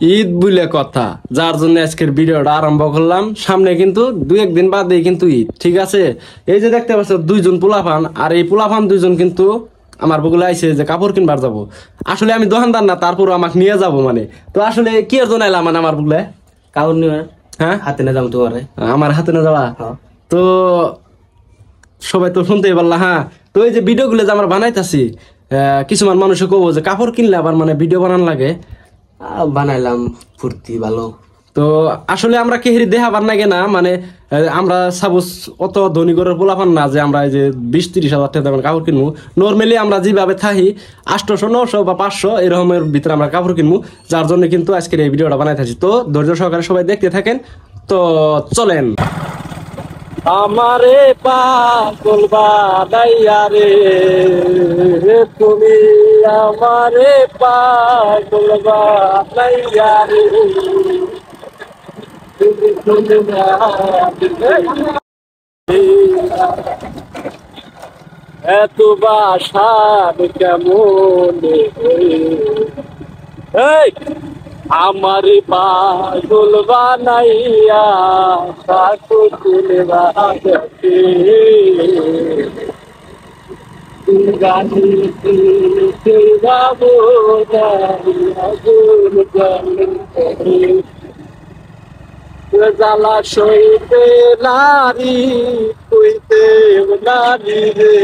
ঈদ বলে কথা, যার জন্য আজকের ভিডিওটা আরম্ভ করলাম। সামনে কিন্তু দুই একদিন বাদে কিন্তু ঈদ, ঠিক আছে। এই যে দেখতে পাচ্ছ দুইজন পোলাপান, আর এই পোলাপান দুইজন কিন্তু আমার বগুলা আইছে যে কাপড় কিনবার যাব। আসলে আমি দোকানদার না, তারপর আমাকে নিয়ে যাব মানে। তো আসলে কি এর জন্য এলাম মানে আমার বগুলা কাউর নিয়ে হ্যাঁ হাতে না যাবো তোমার আমার হাতে না যাওয়া। তো সবাই তো শুনতেই পারলা। হ্যাঁ, তো এই যে ভিডিও গুলো যে আমরা বানাইতেছি, কিছুমান মানুষে কব যে কাপড় কিনলে আবার মানে ভিডিও বানান লাগে। বানাইলাম ফুর্তি ভালো। তো আসলে আমরা কেহেরি দেখাবার নাগে না মানে, আমরা সাপোজ অত ধনী ঘরের পোলাপান না যে আমরা এই যে 20-30 হাজার টাকা দামের কাপড় কিনবো। নর্মালি আমরা যেভাবে থাকি 800-900 বা 500 এরকমের ভিতরে আমরা কাপড় কিনবো। যার জন্য কিন্তু আজকের এই ভিডিওটা বানাই থাকি। তো ধৈর্য সহকারে সবাই দেখতে থাকেন। তো চলেন। আমারে পাগল বানাইয়া রে তুমি, আমারে পাগল বানাইয়া রে এত বাসার কেমন আমার পাগল বানাইয়া সাকু তুলে বাগাতে গানি বাবু জ্বালা সইতে নারী কইতে নারী রে।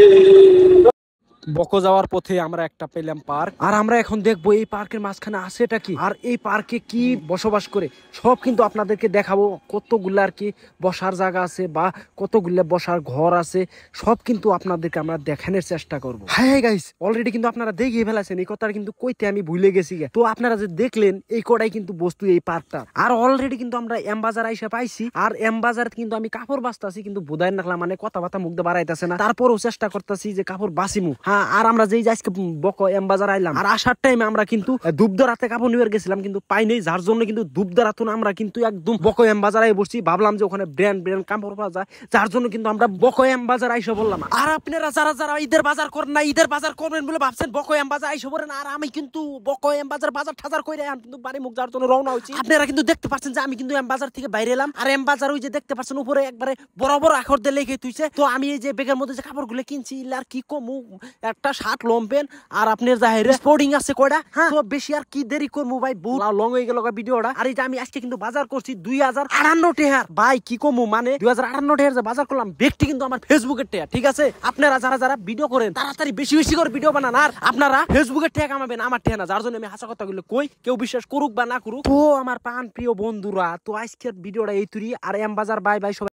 বকো যাওয়ার পথে আমরা একটা পেলাম পার্ক, আর আমরা এখন দেখবো এই পার্কের মাঝখানে আছে এটা কি, আর এই পার্কে কি বসবাস করে সব কিন্তু আপনাদেরকে দেখাবো। কতগুলা আর কি বসার জায়গা আছে বা কতগুলা বসার ঘর আছে, সব কিন্তু আপনাদেরকে আমরা দেখানোর চেষ্টা করবো। হ্যাঁ গাইস, অলরেডি কিন্তু আপনারা দেখিয়ে ফেলেছেন, এই কথাটা কিন্তু কইতে আমি ভুলে গেছি। তো আপনারা যে দেখলেন এই কটাই কিন্তু বস্তু এই পার্কটা। আর অলরেডি কিন্তু আমরা এম বাজার আইসা পাইছি, আর এম বাজার কিন্তু আমি কাপড় বাঁচতেছি, কিন্তু বোধাই নাকলা মানে কথা বার্তা মুখ দিয়ে বাড়াইতেছে না। তারপরেও চেষ্টা করতেছি যে কাপড় বাঁচিমু। আর আমরা যেই আজকে বকো এম বাজার আইলাম, আর আসার টাইমে আমরা কিন্তু দুবদারাতে কাপড় নিয়ে গেছিলাম, কিন্তু পাই নাই। যার জন্য কিন্তু দুবদারাতে আমরা কিন্তু একদম বকো এম বাজার আই বসছি। ভাবলাম যে ওখানে ব্র্যান্ড কাপড় পাওয়া যায়, যার জন্য কিন্তু আমরা বকো এম বাজার আইসা বললাম। আর আপনারা যারা যারা ঈদের বাজার করেন না, ঈদের বাজার করবেন বলে ভাবছেন, বকো এম বাজার আইসা বলেন। আর আমি কিন্তু বকো এম বাজার ঠাজার করে কিন্তু বাড়ি মুখ যাওয়ার জন্য রওনা হয়েছি। আপনারা কিন্তু দেখতে পাচ্ছেন যে আমি কিন্তু এম বাজার থেকে বাইরে এলাম। আর এম বাজার ওই যে দেখতে পাচ্ছেন উপরে একবারে বড় বড় আখর দিয়ে লেখে তুইছে। তো আমি এই যে বেগের মধ্যে যে কাপড় গুলো কিনছি, আর কি কমু, একটা শার্ট লম্পেন আর আপনার জাহের স্পোর্টিং আছে কয়টা। হ্যাঁ, তো বেশি আর কি দেরি করবো ভাই, বহুত লং হয়ে গেল ভিডিওটা। আর এই যে আমি আজকে কিন্তু বাজার করছি 2058 টাকার। ভাই কি কমু মানে 2058 টাকার যে বাজার করলাম, ব্যক্তি কিন্তু আমার ফেসবুকের টাকা, ঠিক আছে। আপনারা যারা যারা ভিডিও করেন তাড়াতাড়ি বেশি বেশি করে ভিডিও বানান, আর আপনারা ফেসবুকের টাকা কামাবেন, আমার টাকা না। যার জন্য আমি হাসা কথা গুলো কই, কেউ বিশ্বাস করুক বা না করুক। তো আমার প্রাণ প্রিয় বন্ধুরা, তো আজকের ভিডিওটা এই তুরি। আর এম বাজার বাই বাই সবাই।